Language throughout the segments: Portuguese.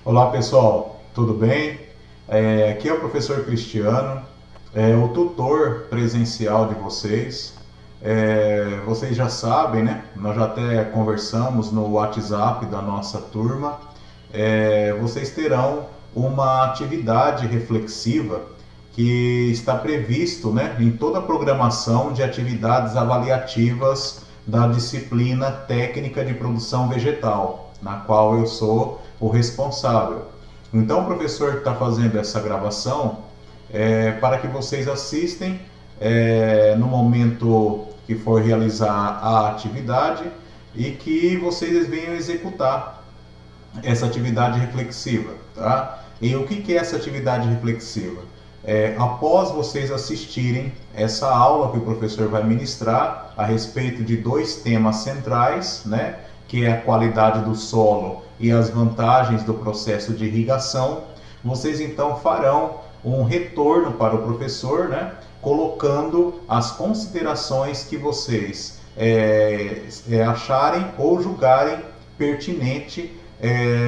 Olá pessoal, tudo bem? Aqui é o professor Cristiano, o tutor presencial de vocês. Vocês já sabem, né? Nós já até conversamos no WhatsApp da nossa turma. Vocês terão uma atividade reflexiva que está previsto, né, em toda a programação de atividades avaliativas da disciplina técnica de produção vegetal, na qual eu sou o responsável. Então, o professor está fazendo essa gravação para que vocês assistem no momento que for realizar a atividade e que vocês venham executar essa atividade reflexiva, tá? E o que é essa atividade reflexiva? Após vocês assistirem essa aula que o professor vai ministrar a respeito de dois temas centrais, né? Que é a qualidade do solo e as vantagens do processo de irrigação, vocês então farão um retorno para o professor, né? Colocando as considerações que vocês acharem ou julgarem pertinente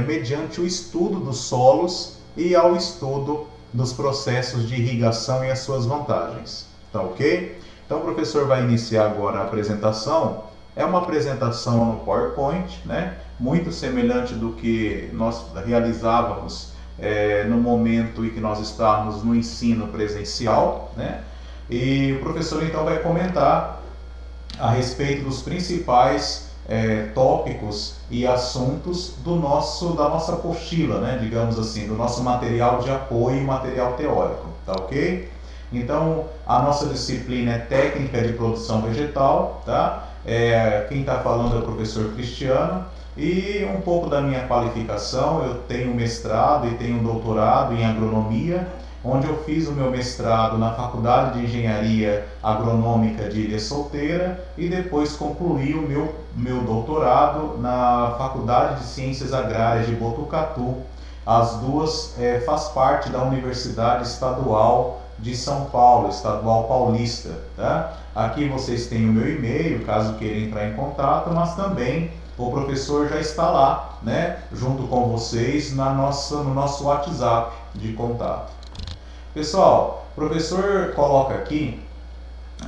mediante o estudo dos solos e ao estudo dos processos de irrigação e as suas vantagens. Tá ok? Então o professor vai iniciar agora a apresentação. É uma apresentação no PowerPoint, né? Muito semelhante do que nós realizávamos no momento em que nós estávamos no ensino presencial, né? E o professor então vai comentar a respeito dos principais tópicos e assuntos da nossa apostila, né, digamos assim, do nosso material de apoio e material teórico, tá ok? Então, a nossa disciplina é técnica de produção vegetal, tá? Quem está falando é o professor Cristiano e um pouco da minha qualificação. Eu tenho mestrado e tenho doutorado em agronomia, onde eu fiz o meu mestrado na Faculdade de Engenharia Agronômica de Ilha Solteira e depois concluí o meu doutorado na Faculdade de Ciências Agrárias de Botucatu. As duas faz parte da Universidade Estadual de São Paulo, Estadual Paulista. Tá? Aqui vocês têm o meu e-mail, caso queiram entrar em contato, mas também o professor já está lá, né, junto com vocês no nosso WhatsApp de contato. Pessoal, o professor coloca aqui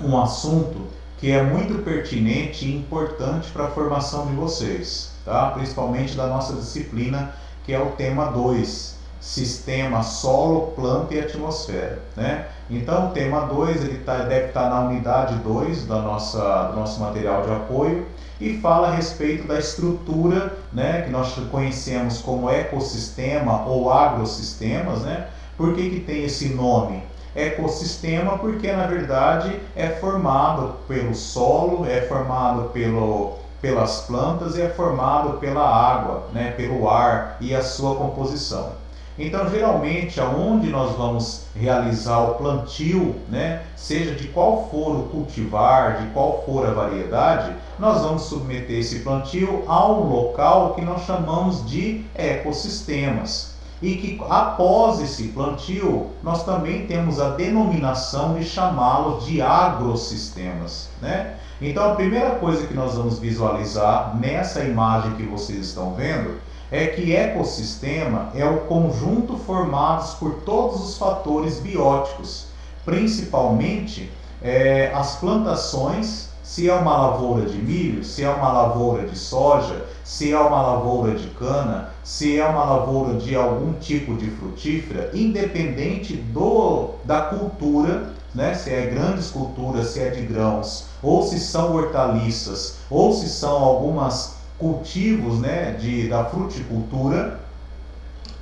um assunto que é muito pertinente e importante para a formação de vocês, tá? Principalmente da nossa disciplina, que é o tema 2, Sistema Solo, Planta e Atmosfera, né? Então, o tema 2 deve estar na unidade 2 do nosso material de apoio e fala a respeito da estrutura, né, que nós conhecemos como ecossistema ou agrosistemas, né? Por que tem esse nome? Ecossistema porque na verdade é formado pelo solo, é formado pelas plantas e é formado pela água, né, pelo ar e a sua composição. Então, geralmente, aonde nós vamos realizar o plantio, né, seja de qual for o cultivar, de qual for a variedade, nós vamos submeter esse plantio a um local que nós chamamos de ecossistemas. E que após esse plantio, nós também temos a denominação de chamá-los de agrosistemas, né? Então, a primeira coisa que nós vamos visualizar nessa imagem que vocês estão vendo é que ecossistema é o conjunto formado por todos os fatores bióticos, principalmente as plantações, se é uma lavoura de milho, se é uma lavoura de soja, se é uma lavoura de cana, se é uma lavoura de algum tipo de frutífera, independente da cultura, né? Se é grandes culturas, se é de grãos, ou se são hortaliças, ou se são algumas cultivos, né, da fruticultura,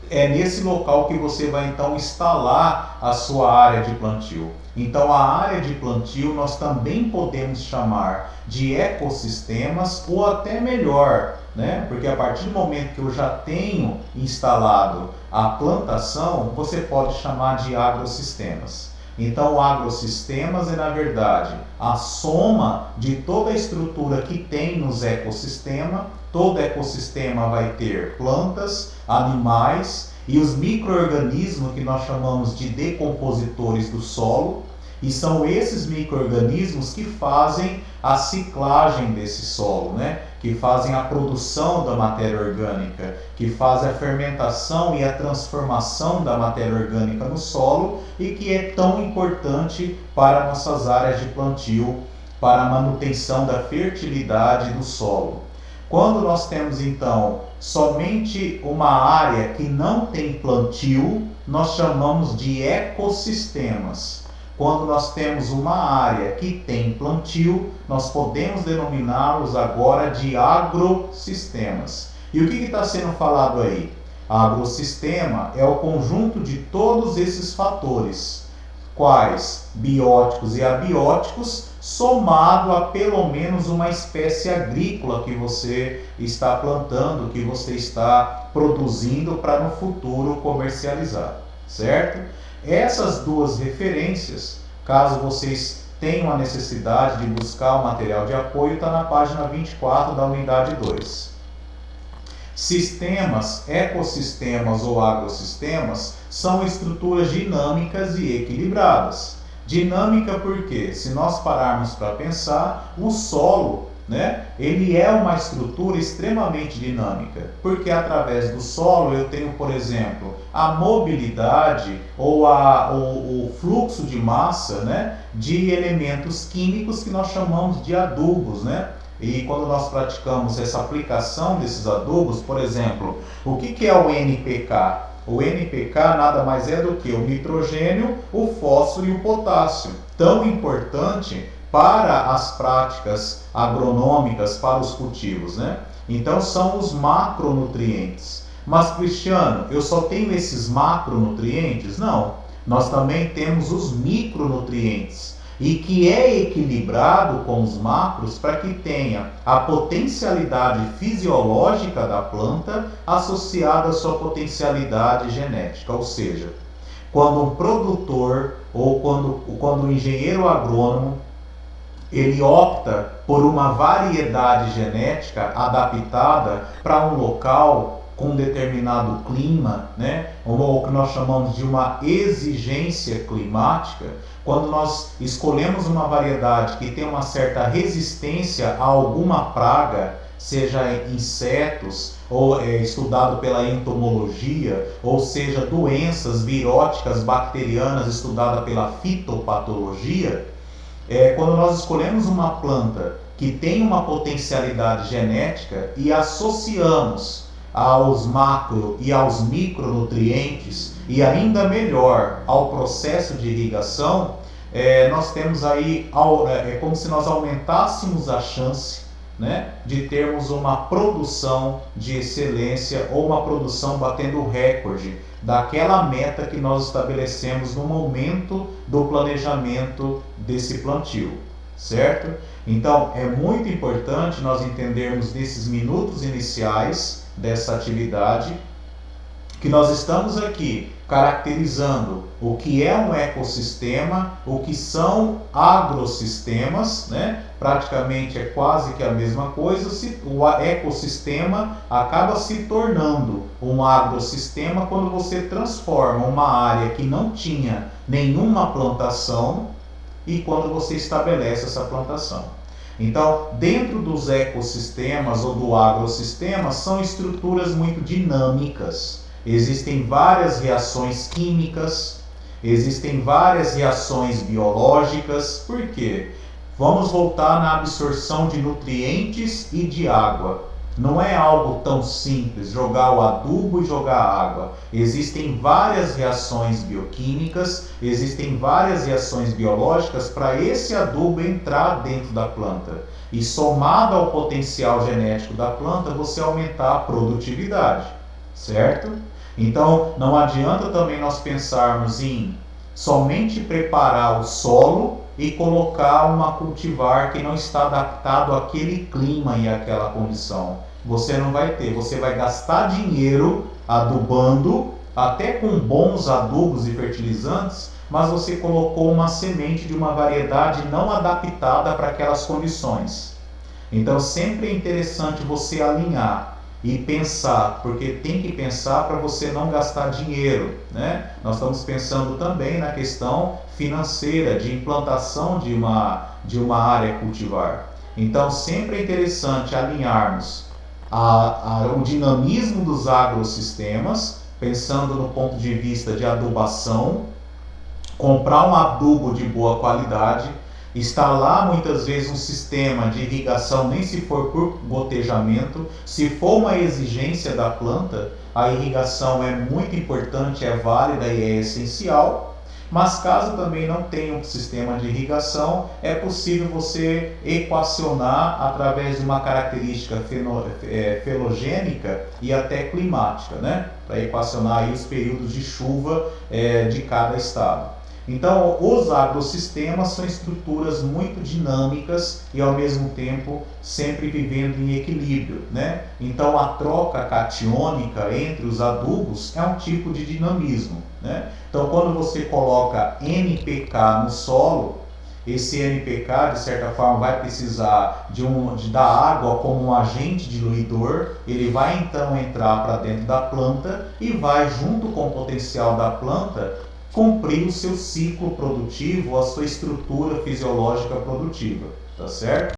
é nesse local que você vai então instalar a sua área de plantio. Então a área de plantio nós também podemos chamar de ecossistemas ou até melhor, né? Porque a partir do momento que eu já tenho instalado a plantação, você pode chamar de agrosistemas. Então, agrosistemas é, na verdade, a soma de toda a estrutura que tem nos ecossistemas. Todo ecossistema vai ter plantas, animais e os micro-organismos que nós chamamos de decompositores do solo. E são esses micro-organismos que fazem a ciclagem desse solo, né? Que fazem a produção da matéria orgânica, que fazem a fermentação e a transformação da matéria orgânica no solo e que é tão importante para nossas áreas de plantio, para a manutenção da fertilidade do solo. Quando nós temos então somente uma área que não tem plantio, nós chamamos de ecossistemas. Quando nós temos uma área que tem plantio, nós podemos denominá-los agora de agrossistemas. E o que está sendo falado aí? Agrossistema é o conjunto de todos esses fatores, quais bióticos e abióticos, somado a pelo menos uma espécie agrícola que você está plantando, que você está produzindo para no futuro comercializar, certo? Essas duas referências, caso vocês tenham a necessidade de buscar o material de apoio, está na página 24 da unidade 2. Sistemas, ecossistemas ou agrossistemas são estruturas dinâmicas e equilibradas. Dinâmica porque, se nós pararmos para pensar, o solo, né, ele é uma estrutura extremamente dinâmica, porque através do solo eu tenho, por exemplo, a mobilidade ou o fluxo de massa, né, de elementos químicos que nós chamamos de adubos, né? E quando nós praticamos essa aplicação desses adubos, por exemplo, o que é o NPK? O NPK nada mais é do que o nitrogênio, o fósforo e o potássio, tão importante para as práticas agronômicas, para os cultivos, né? Então são os macronutrientes. Mas, Cristiano, eu só tenho esses macronutrientes? Não, nós também temos os micronutrientes, e que é equilibrado com os macros para que tenha a potencialidade fisiológica da planta associada à sua potencialidade genética. Ou seja, quando um produtor ou quando um engenheiro agrônomo ele opta por uma variedade genética adaptada para um local com um determinado clima, né? Ou o que nós chamamos de uma exigência climática, quando nós escolhemos uma variedade que tem uma certa resistência a alguma praga, seja insetos, ou estudado pela entomologia, ou seja, doenças viróticas bacterianas estudada pela fitopatologia, quando nós escolhemos uma planta que tem uma potencialidade genética e associamos aos macro e aos micronutrientes e ainda melhor ao processo de irrigação, nós temos aí, é como se nós aumentássemos a chance, né, de termos uma produção de excelência ou uma produção batendo o recorde daquela meta que nós estabelecemos no momento do planejamento desse plantio, certo? Então é muito importante nós entendermos nesses minutos iniciais dessa atividade que nós estamos aqui caracterizando o que é um ecossistema, o que são agrossistemas, né? Praticamente é quase que a mesma coisa. O ecossistema acaba se tornando um agrossistema quando você transforma uma área que não tinha nenhuma plantação e quando você estabelece essa plantação. Então, dentro dos ecossistemas ou do agrossistema, são estruturas muito dinâmicas. Existem várias reações químicas, existem várias reações biológicas. Por quê? Vamos voltar na absorção de nutrientes e de água. Não é algo tão simples, jogar o adubo e jogar água. Existem várias reações bioquímicas, existem várias reações biológicas para esse adubo entrar dentro da planta. E somado ao potencial genético da planta, você aumentar a produtividade, certo? Então, não adianta também nós pensarmos em somente preparar o solo e colocar uma cultivar que não está adaptado àquele clima e àquela condição. Você não vai ter, você vai gastar dinheiro adubando, até com bons adubos e fertilizantes, mas você colocou uma semente de uma variedade não adaptada para aquelas condições. Então sempre é interessante você alinhar e pensar, porque tem que pensar para você não gastar dinheiro, né? Nós estamos pensando também na questão financeira de implantação de uma área cultivar. Então, sempre é interessante alinharmos o dinamismo dos agrossistemas, pensando no ponto de vista de adubação, comprar um adubo de boa qualidade, instalar muitas vezes um sistema de irrigação, nem se for por gotejamento. Se for uma exigência da planta, a irrigação é muito importante, é válida e é essencial. Mas caso também não tenha um sistema de irrigação, é possível você equacionar através de uma característica filogênica e até climática, né? Para equacionar aí os períodos de chuva de cada estado. Então, os agrossistemas são estruturas muito dinâmicas e, ao mesmo tempo, sempre vivendo em equilíbrio, né? Então, a troca catiônica entre os adubos é um tipo de dinamismo, né? Então, quando você coloca NPK no solo, esse NPK, de certa forma, vai precisar da água como um agente diluidor. Ele vai, então, entrar para dentro da planta e vai, junto com o potencial da planta, cumprir o seu ciclo produtivo, a sua estrutura fisiológica produtiva, tá certo?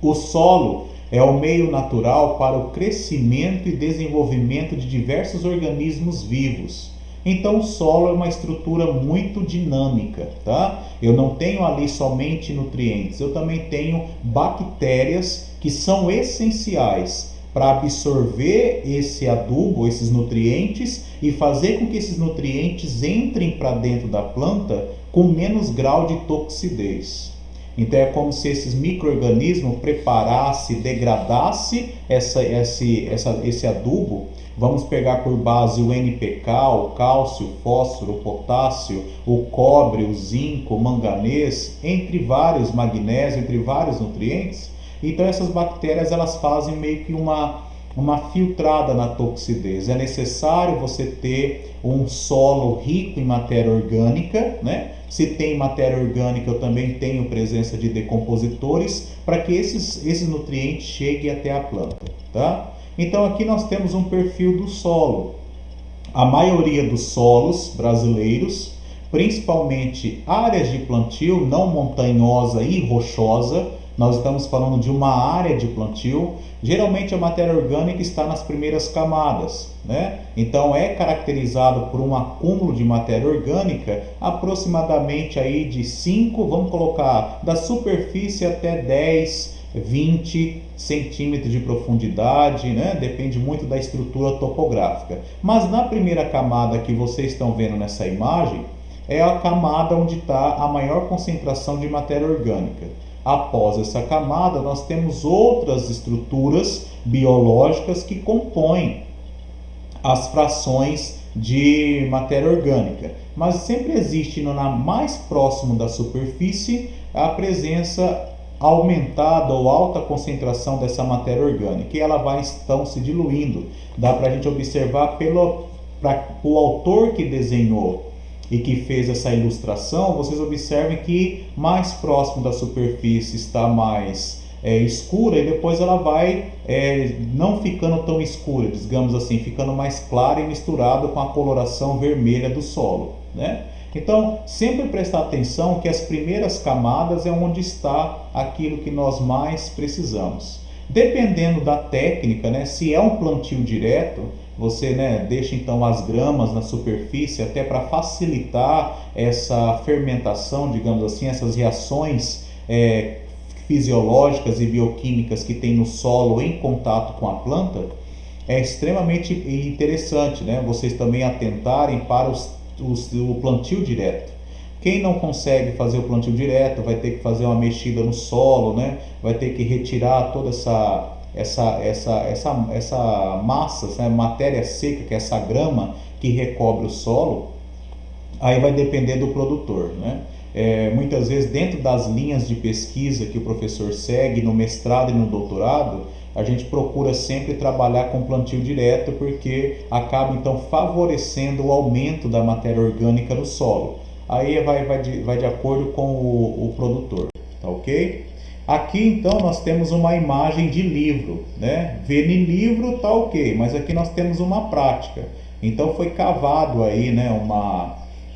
O solo é o meio natural para o crescimento e desenvolvimento de diversos organismos vivos. Então o solo é uma estrutura muito dinâmica, tá? Eu não tenho ali somente nutrientes, eu também tenho bactérias que são essenciais para absorver esse adubo, esses nutrientes, e fazer com que esses nutrientes entrem para dentro da planta com menos grau de toxidez. Então é como se esses micro-organismos preparasse, degradasse esse adubo. Vamos pegar por base o NPK, o cálcio, o fósforo, o potássio, o cobre, o zinco, o manganês, entre vários, magnésio, entre vários nutrientes. Então essas bactérias elas fazem meio que uma filtrada na toxidez. É necessário você ter um solo rico em matéria orgânica, né? Se tem matéria orgânica, eu também tenho presença de decompositores para que esses nutrientes cheguem até a planta, tá? Então aqui nós temos um perfil do solo. A maioria dos solos brasileiros, principalmente áreas de plantio não montanhosa e rochosa, nós estamos falando de uma área de plantio, geralmente a matéria orgânica está nas primeiras camadas, né? Então é caracterizado por um acúmulo de matéria orgânica aproximadamente aí de 5, vamos colocar, da superfície até 10, 20 centímetros de profundidade, né? Depende muito da estrutura topográfica. Mas na primeira camada que vocês estão vendo nessa imagem, é a camada onde está a maior concentração de matéria orgânica. Após essa camada, nós temos outras estruturas biológicas que compõem as frações de matéria orgânica. Mas sempre existe mais próximo da superfície a presença aumentada ou alta concentração dessa matéria orgânica. E ela vai então se diluindo. Dá para a gente observar o autor que desenhou e que fez essa ilustração, vocês observem que mais próximo da superfície está mais escura e depois ela vai não ficando tão escura, digamos assim, ficando mais clara e misturada com a coloração vermelha do solo, né? Então, sempre prestar atenção que as primeiras camadas é onde está aquilo que nós mais precisamos. Dependendo da técnica, né, se é um plantio direto, você, né, deixa então as gramas na superfície até para facilitar essa fermentação, digamos assim, essas reações fisiológicas e bioquímicas que tem no solo em contato com a planta. É extremamente interessante, né, vocês também atentarem para o plantio direto. Quem não consegue fazer o plantio direto vai ter que fazer uma mexida no solo, né? Vai ter que retirar toda essa massa, essa matéria seca, que é essa grama que recobre o solo. Aí vai depender do produtor, né? Muitas vezes dentro das linhas de pesquisa que o professor segue no mestrado e no doutorado, a gente procura sempre trabalhar com plantio direto, porque acaba então favorecendo o aumento da matéria orgânica no solo. Aí vai de acordo com o produtor, tá ok? Aqui então nós temos uma imagem de livro, né? Ver em livro tá ok, mas aqui nós temos uma prática. Então foi cavado aí, né,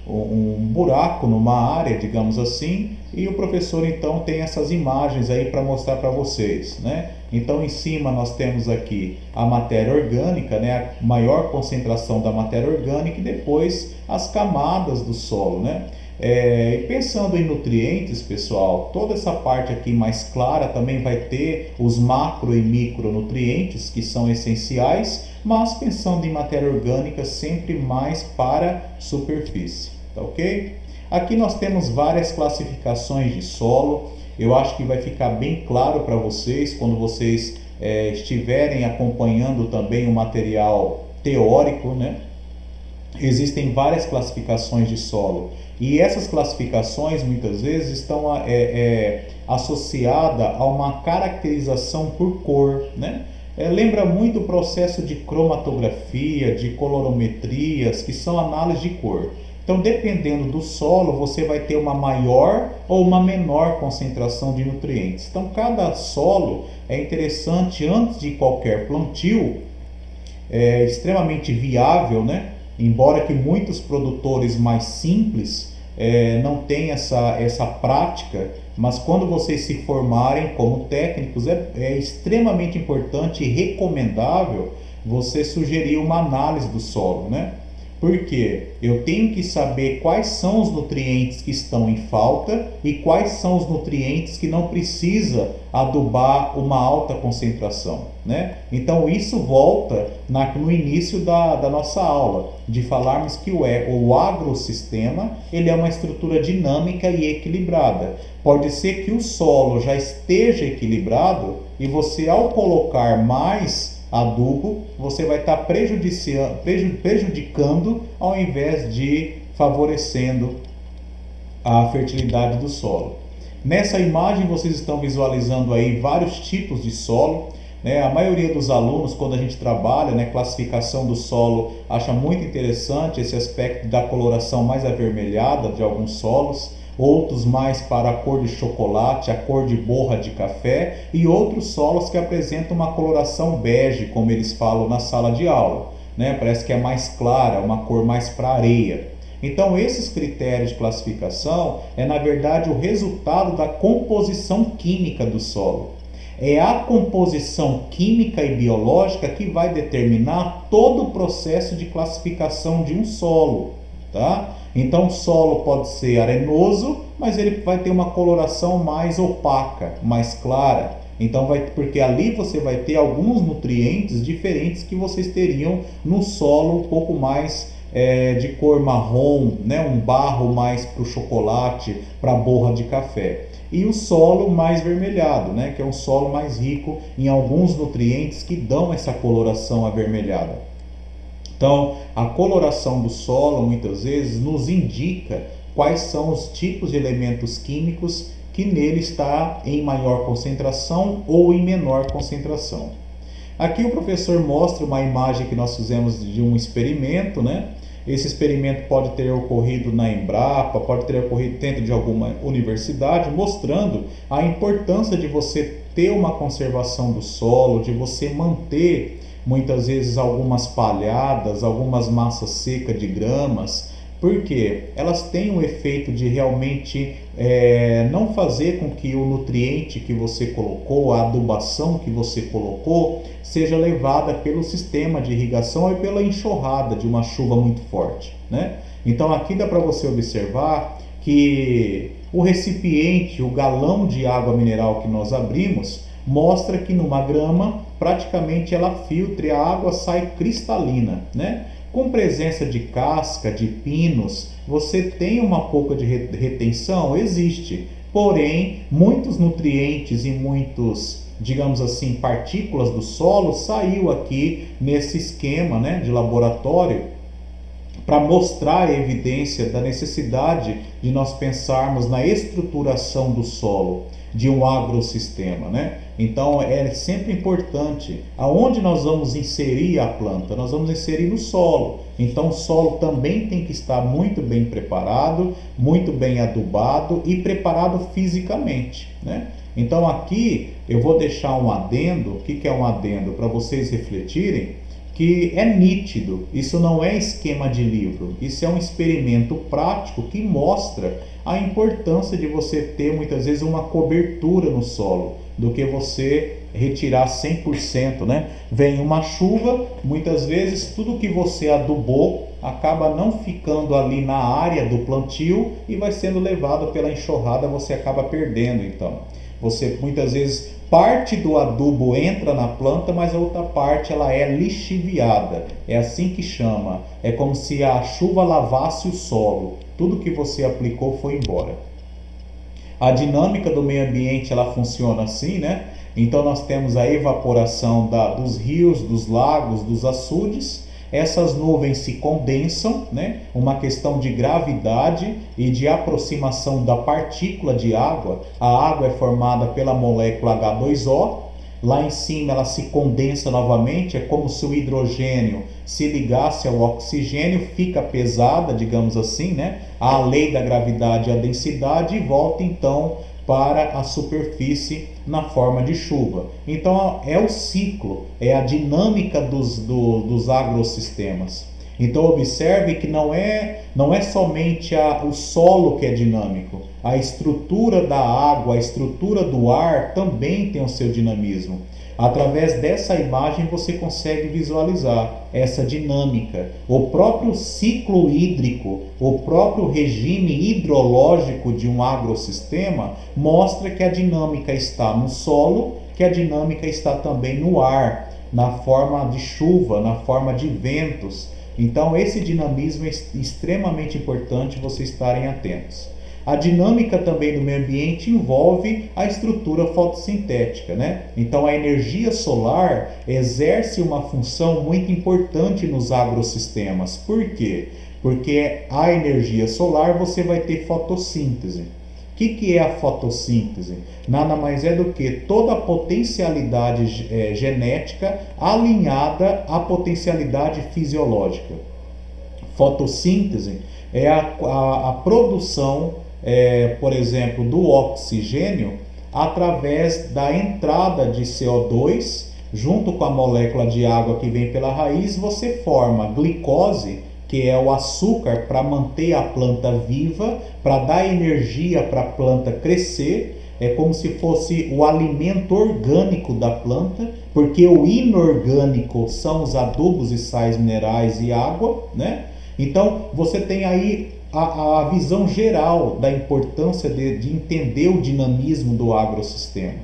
um buraco numa área, digamos assim, e o professor então tem essas imagens aí para mostrar para vocês, né? Então em cima nós temos aqui a matéria orgânica, né, a maior concentração da matéria orgânica, e depois as camadas do solo, né? E pensando em nutrientes, pessoal, toda essa parte aqui mais clara também vai ter os macro e micronutrientes que são essenciais, mas pensando em matéria orgânica sempre mais para superfície, tá ok? Aqui nós temos várias classificações de solo. Eu acho que vai ficar bem claro para vocês quando vocês estiverem acompanhando também o material teórico, né? Existem várias classificações de solo, e essas classificações muitas vezes estão associadas a uma caracterização por cor, né? Lembra muito o processo de cromatografia, de colorimetrias, que são análise de cor. Então, dependendo do solo, você vai ter uma maior ou uma menor concentração de nutrientes. Então, cada solo é interessante antes de qualquer plantio, é extremamente viável, né? Embora que muitos produtores mais simples não tenham essa prática, mas quando vocês se formarem como técnicos, é extremamente importante e recomendável você sugerir uma análise do solo, né? Porque eu tenho que saber quais são os nutrientes que estão em falta e quais são os nutrientes que não precisa adubar uma alta concentração, né? Então isso volta no início da nossa aula, de falarmos que o agrossistema ele é uma estrutura dinâmica e equilibrada. Pode ser que o solo já esteja equilibrado e você, ao colocar mais adubo, você vai estar prejudicando ao invés de favorecendo a fertilidade do solo. Nessa imagem vocês estão visualizando aí vários tipos de solo, né? A maioria dos alunos, quando a gente trabalha, né, classificação do solo, acha muito interessante esse aspecto da coloração mais avermelhada de alguns solos. Outros mais para a cor de chocolate, a cor de borra de café, e outros solos que apresentam uma coloração bege, como eles falam na sala de aula, né? Parece que é mais clara, uma cor mais para areia. Então esses critérios de classificação na verdade o resultado da composição química do solo. É a composição química e biológica que vai determinar todo o processo de classificação de um solo, tá? Então o solo pode ser arenoso, mas ele vai ter uma coloração mais opaca, mais clara. Então porque ali você vai ter alguns nutrientes diferentes que vocês teriam no solo um pouco mais de cor marrom, né? Um barro mais para o chocolate, para a borra de café. E o solo mais vermelhado, né? Que é um solo mais rico em alguns nutrientes que dão essa coloração avermelhada. Então, a coloração do solo muitas vezes nos indica quais são os tipos de elementos químicos que nele está em maior concentração ou em menor concentração. Aqui o professor mostra uma imagem que nós fizemos de um experimento, né? Esse experimento pode ter ocorrido na Embrapa, pode ter ocorrido dentro de alguma universidade, mostrando a importância de você ter uma conservação do solo, de você manter muitas vezes algumas palhadas, algumas massas secas de gramas, porque elas têm o efeito de realmente não fazer com que o nutriente que você colocou, a adubação que você colocou, seja levada pelo sistema de irrigação ou pela enxurrada de uma chuva muito forte, né? Então aqui dá para você observar que o recipiente, o galão de água mineral que nós abrimos, mostra que numa grama praticamente ela filtra e a água sai cristalina, né? Com presença de casca, de pinos, você tem uma pouca de retenção? Existe. Porém, muitos nutrientes e muitos, digamos assim, partículas do solo saiu aqui nesse esquema, né, de laboratório, para mostrar a evidência da necessidade de nós pensarmos na estruturação do solo, de um agrossistema, né? Então é sempre importante aonde nós vamos inserir a planta. Nós vamos inserir no solo. Então o solo também tem que estar muito bem preparado, muito bem adubado e preparado fisicamente, né? Então aqui eu vou deixar um adendo. O que é um adendo? Para vocês refletirem, que é nítido, isso não é esquema de livro, isso é um experimento prático que mostra a importância de você ter muitas vezes uma cobertura no solo, do que você retirar 100%, né? Vem uma chuva, muitas vezes tudo que você adubou acaba não ficando ali na área do plantio e vai sendo levado pela enxurrada, você acaba perdendo. Então você muitas vezes parte do adubo entra na planta, mas a outra parte ela é lixiviada. É assim que chama. É como se a chuva lavasse o solo. Tudo que você aplicou foi embora. A dinâmica do meio ambiente ela funciona assim, né? Então nós temos a evaporação dos rios, dos lagos, dos açudes. Essas nuvens se condensam, né? Uma questão de gravidade e de aproximação da partícula de água. A água é formada pela molécula H2O. Lá em cima ela se condensa novamente, é como se o hidrogênio se ligasse ao oxigênio, fica pesada, digamos assim, né? A lei da gravidade e a densidade, e volta então para a superfície na forma de chuva. Então é o ciclo, é a dinâmica dos agrossistemas. Então observe que não é somente o solo que é dinâmico, a estrutura da água, a estrutura do ar também tem o seu dinamismo. Através dessa imagem você consegue visualizar essa dinâmica. O próprio ciclo hídrico, o próprio regime hidrológico de um agrossistema mostra que a dinâmica está no solo, que a dinâmica está também no ar, na forma de chuva, na forma de ventos. Então esse dinamismo é extremamente importante vocês estarem atentos. A dinâmica também do meio ambiente envolve a estrutura fotossintética, né? Então a energia solar exerce uma função muito importante nos agrossistemas. Por quê? Porque a energia solar você vai ter fotossíntese. O que é a fotossíntese? Nada mais é do que toda a potencialidade genética alinhada à potencialidade fisiológica. Fotossíntese é a produção, por exemplo, do oxigênio através da entrada de CO2 junto com a molécula de água que vem pela raiz. Você forma glicose, que é o açúcar para manter a planta viva, para dar energia para a planta crescer. É como se fosse o alimento orgânico da planta, porque o inorgânico são os adubos e sais minerais e água, né? Então você tem aí a visão geral da importância de entender o dinamismo do agrossistema.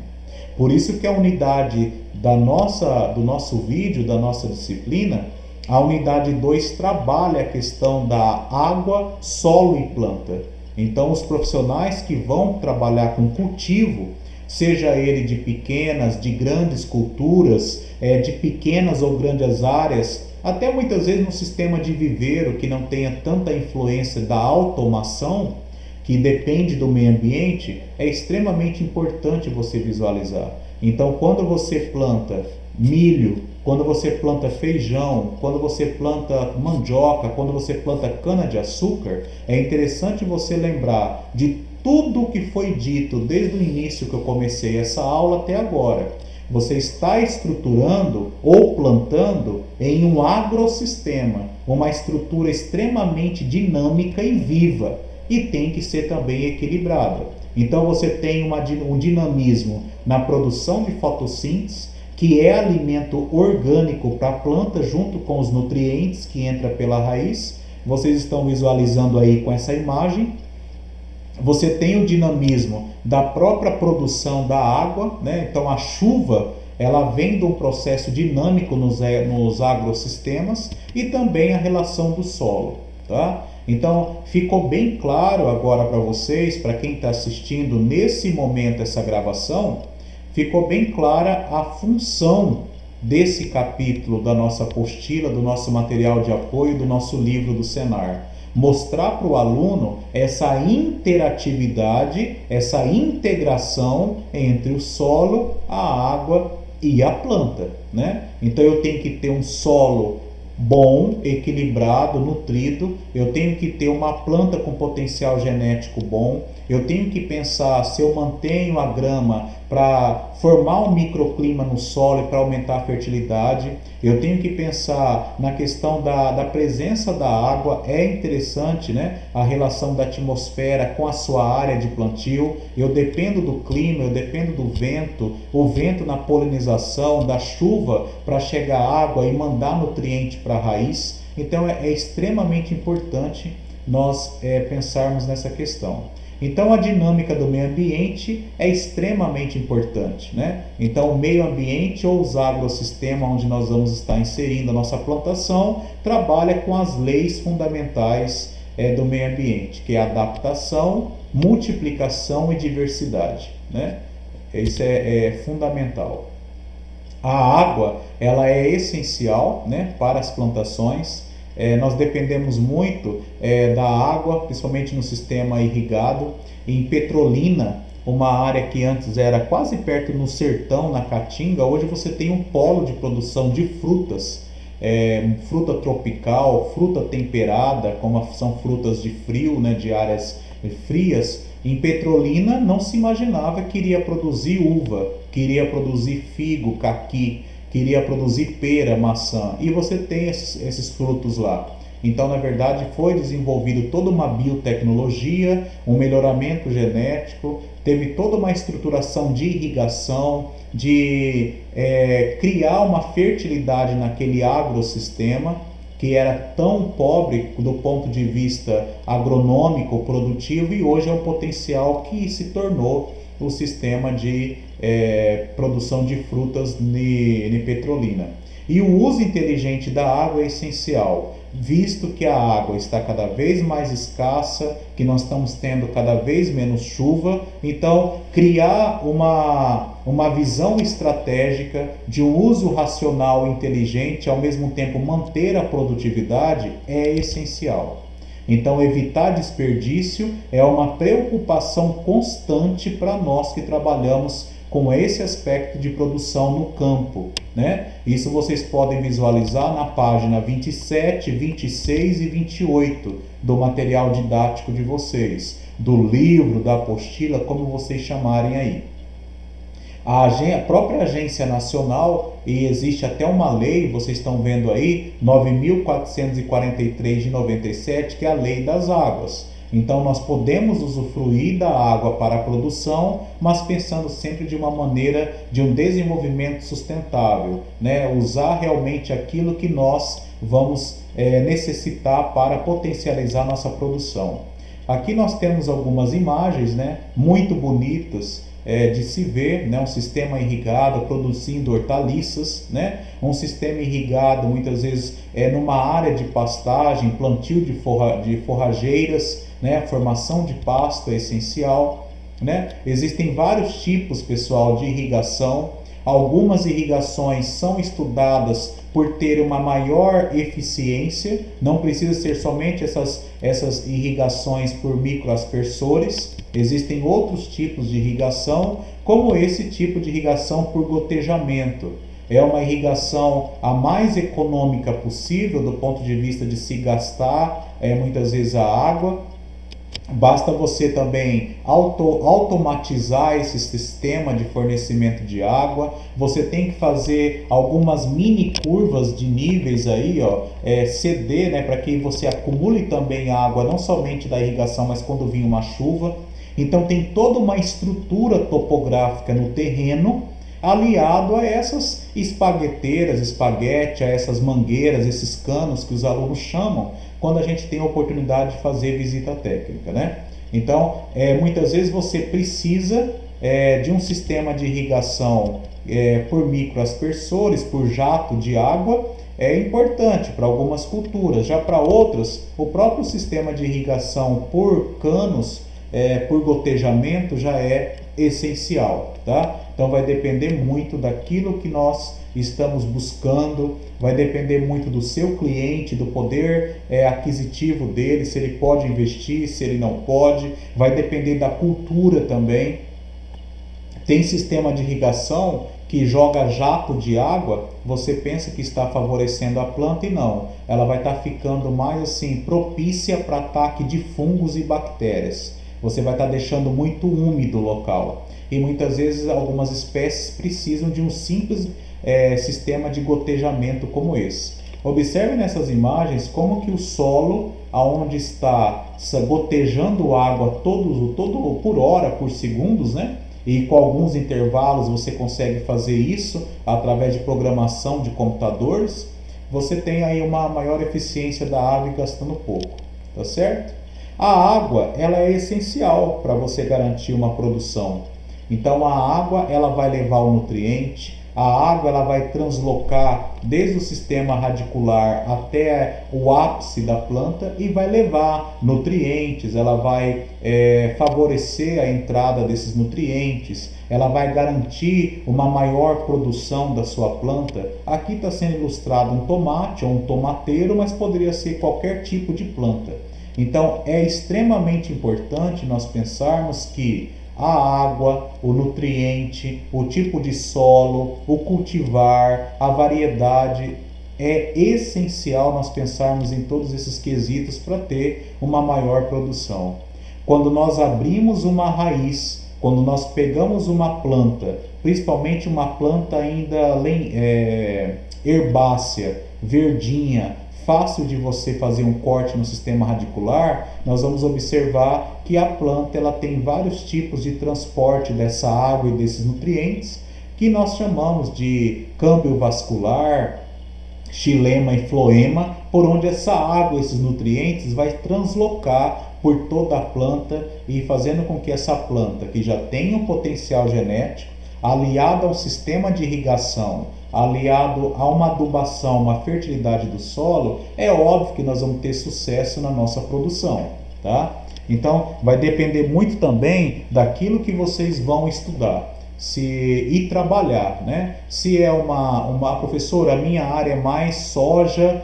Por isso que a unidade do nosso vídeo, da nossa disciplina, a unidade 2 trabalha a questão da água, solo e planta. Então os profissionais que vão trabalhar com cultivo, seja ele de pequenas, de grandes culturas, de pequenas ou grandes áreas, até muitas vezes no sistema de viveiro que não tenha tanta influência da automação, que depende do meio ambiente, é extremamente importante você visualizar. Então quando você planta milho, quando você planta feijão, quando você planta mandioca, quando você planta cana-de-açúcar, é interessante você lembrar de tudo que foi dito desde o início que eu comecei essa aula até agora. Você está estruturando ou plantando em um agrossistema, uma estrutura extremamente dinâmica e viva, e tem que ser também equilibrada. Então você tem um dinamismo na produção de fotossíntese, que é alimento orgânico para a planta junto com os nutrientes que entra pela raiz. Vocês estão visualizando aí com essa imagem. Você tem o dinamismo da própria produção da água, né? Então a chuva ela vem de um processo dinâmico nos agrossistemas, e também a relação do solo, tá? Então ficou bem claro agora para vocês, para quem está assistindo nesse momento essa gravação, ficou bem clara a função desse capítulo da nossa apostila, do nosso material de apoio, do nosso livro do Senar. mostrar para o aluno essa interatividade, essa integração entre o solo, a água e a planta, né? Então eu tenho que ter um solo bom, equilibrado, nutrido, eu tenho que ter uma planta com potencial genético bom, eu tenho que pensar se eu mantenho a grama para formar um microclima no solo e para aumentar a fertilidade, eu tenho que pensar na questão da presença da água. É interessante, né, a relação da atmosfera com a sua área de plantio. Eu dependo do clima, eu dependo do vento, o vento na polinização, da chuva para chegar água e mandar nutriente para a raiz. Então é extremamente importante nós pensarmos nessa questão. Então a dinâmica do meio ambiente é extremamente importante, né? Então o meio ambiente ou os agrossistemas onde nós vamos estar inserindo a nossa plantação trabalha com as leis fundamentais do meio ambiente, que é adaptação, multiplicação e diversidade, né? Isso é fundamental. A água, ela é essencial, né, para as plantações. Nós dependemos muito da água, principalmente no sistema irrigado. Em Petrolina, uma área que antes era quase perto no sertão, na Caatinga, hoje você tem um polo de produção de frutas, fruta tropical, fruta temperada, como são frutas de frio, né, de áreas frias. Em Petrolina não se imaginava que iria produzir uva, que iria produzir figo, caqui, queria produzir pera, maçã, e você tem esses frutos lá. Então, na verdade, foi desenvolvido toda uma biotecnologia, um melhoramento genético, teve toda uma estruturação de irrigação, de criar uma fertilidade naquele agrossistema, que era tão pobre do ponto de vista agronômico, produtivo, e hoje é um potencial que se tornou o sistema de produção de frutas em Petrolina. E o uso inteligente da água é essencial, visto que a água está cada vez mais escassa, que nós estamos tendo cada vez menos chuva. Então, criar uma visão estratégica de um uso racional e inteligente, ao mesmo tempo manter a produtividade, é essencial. Então, evitar desperdício é uma preocupação constante para nós que trabalhamos com esse aspecto de produção no campo, né? Isso vocês podem visualizar na página 27, 26 e 28 do material didático de vocês, do livro, da apostila, como vocês chamarem aí. A própria Agência Nacional, e existe até uma lei, vocês estão vendo aí, 9.443 de 97, que é a Lei das Águas. Então nós podemos usufruir da água para a produção, mas pensando sempre de uma maneira de um desenvolvimento sustentável, né? Usar realmente aquilo que nós vamos necessitar para potencializar nossa produção. Aqui nós temos algumas imagens, né, muito bonitas, de se ver, né, um sistema irrigado produzindo hortaliças, né, um sistema irrigado muitas vezes numa área de pastagem, plantio de forrageiras, né, formação de pasto é essencial, né. Existem vários tipos, pessoal, de irrigação. Algumas irrigações são estudadas por ter uma maior eficiência, não precisa ser somente essas irrigações por microaspersores. Existem outros tipos de irrigação, como esse tipo de irrigação por gotejamento. É uma irrigação a mais econômica possível do ponto de vista de se gastar muitas vezes a água. Basta você também automatizar esse sistema de fornecimento de água. Você tem que fazer algumas mini curvas de níveis aí, ó, ceder, né, para que você acumule também água, não somente da irrigação, mas quando vir uma chuva. Então tem toda uma estrutura topográfica no terreno, aliado a essas espaguete, a essas mangueiras, esses canos que os alunos chamam, quando a gente tem a oportunidade de fazer visita técnica, né? Então, muitas vezes você precisa de um sistema de irrigação por microaspersores, por jato de água, é importante para algumas culturas. Já para outras, o próprio sistema de irrigação por canos, por gotejamento, já é essencial, tá? Então vai depender muito daquilo que nós estamos buscando. Vai depender muito do seu cliente, do poder aquisitivo dele, se ele pode investir, se ele não pode. Vai depender da cultura também. Tem sistema de irrigação que joga jato de água, você pensa que está favorecendo a planta e não. Ela vai estar ficando mais assim propícia para ataque de fungos e bactérias. Você vai estar deixando muito úmido o local. E muitas vezes algumas espécies precisam de um simples sistema de gotejamento como esse. Observe nessas imagens como que o solo, aonde está gotejando água todo por hora, por segundos, né? E com alguns intervalos você consegue fazer isso através de programação de computadores. Você tem aí uma maior eficiência da água e gastando pouco, tá certo? A água, ela é essencial para você garantir uma produção. Então a água, ela vai levar o nutriente, a água ela vai translocar desde o sistema radicular até o ápice da planta e vai levar nutrientes, ela vai favorecer a entrada desses nutrientes, ela vai garantir uma maior produção da sua planta. Aqui está sendo ilustrado um tomate ou um tomateiro, mas poderia ser qualquer tipo de planta. Então é extremamente importante nós pensarmos que a água, o nutriente, o tipo de solo, o cultivar, a variedade, é essencial nós pensarmos em todos esses quesitos para ter uma maior produção. Quando nós abrimos uma raiz, quando nós pegamos uma planta, principalmente uma planta ainda herbácea, verdinha, fácil de você fazer um corte no sistema radicular, nós vamos observar que a planta ela tem vários tipos de transporte dessa água e desses nutrientes, que nós chamamos de câmbio vascular, xilema e floema, por onde essa água, esses nutrientes, vai translocar por toda a planta e fazendo com que essa planta, que já tem um potencial genético, aliado ao sistema de irrigação, aliado a uma adubação, uma fertilidade do solo, é óbvio que nós vamos ter sucesso na nossa produção, tá? Então, vai depender muito também daquilo que vocês vão estudar e trabalhar, né? Se é uma professora, a minha área é mais soja,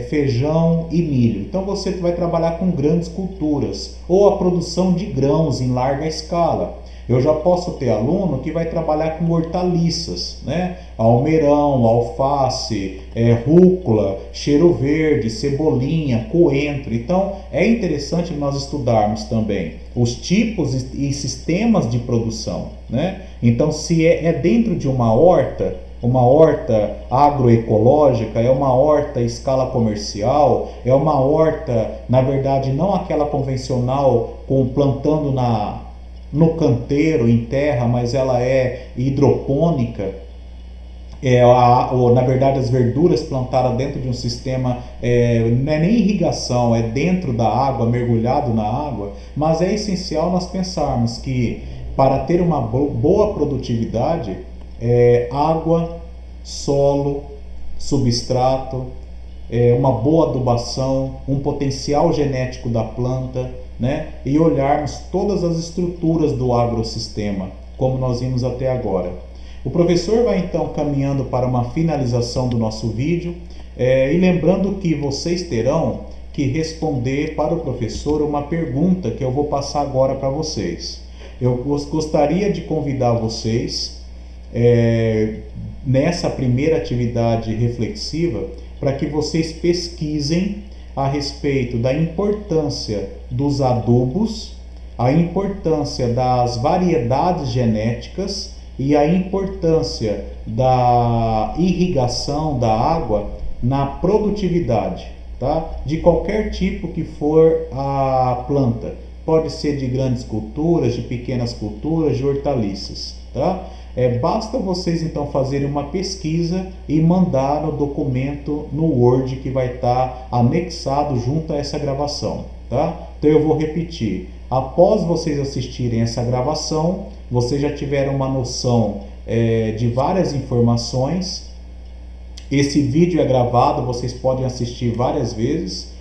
feijão e milho. Então você vai trabalhar com grandes culturas ou a produção de grãos em larga escala. Eu já posso ter aluno que vai trabalhar com hortaliças, né? Almeirão, alface, rúcula, cheiro verde, cebolinha, coentro. Então é interessante nós estudarmos também os tipos e sistemas de produção, né? Então se é dentro de uma horta agroecológica, é uma horta em escala comercial, é uma horta, na verdade, não aquela convencional plantando no canteiro, em terra, mas ela é hidropônica. Na verdade, as verduras plantadas dentro de um sistema, não é nem irrigação, é dentro da água, mergulhado na água, mas é essencial nós pensarmos que para ter uma boa produtividade, água, solo, substrato, uma boa adubação, um potencial genético da planta, né? E olharmos todas as estruturas do agrossistema, como nós vimos até agora. O professor vai então caminhando para uma finalização do nosso vídeo, e lembrando que vocês terão que responder para o professor uma pergunta que eu vou passar agora para vocês. Eu gostaria de convidar vocês nessa primeira atividade reflexiva para que vocês pesquisem a respeito da importância dos adubos, a importância das variedades genéticas e a importância da irrigação da água na produtividade, tá? De qualquer tipo que for a planta. Pode ser de grandes culturas, de pequenas culturas, de hortaliças, tá? Basta vocês então fazerem uma pesquisa e mandar o documento no Word que vai estar anexado junto a essa gravação, tá? Então eu vou repetir. Após vocês assistirem essa gravação, vocês já tiveram uma noção de várias informações. Esse vídeo é gravado, vocês podem assistir várias vezes.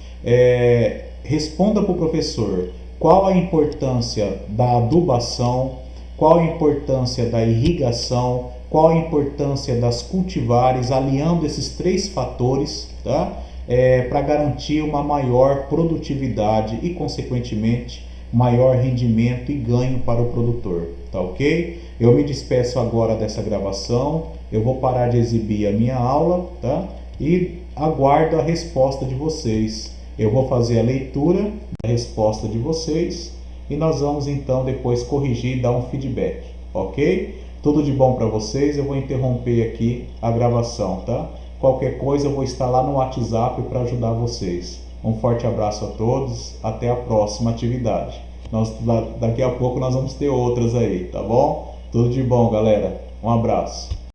Responda para o professor qual a importância da adubação, qual a importância da irrigação, qual a importância das cultivares, alinhando esses três fatores, tá? Para garantir uma maior produtividade e, consequentemente, maior rendimento e ganho para o produtor, tá ok? Eu me despeço agora dessa gravação, eu vou parar de exibir a minha aula, tá? E aguardo a resposta de vocês. Eu vou fazer a leitura da resposta de vocês e nós vamos então depois corrigir e dar um feedback, ok? Tudo de bom para vocês, eu vou interromper aqui a gravação, tá? Qualquer coisa eu vou estar lá no WhatsApp para ajudar vocês. Um forte abraço a todos, até a próxima atividade. Daqui a pouco nós vamos ter outras aí, tá bom? Tudo de bom, galera. Um abraço.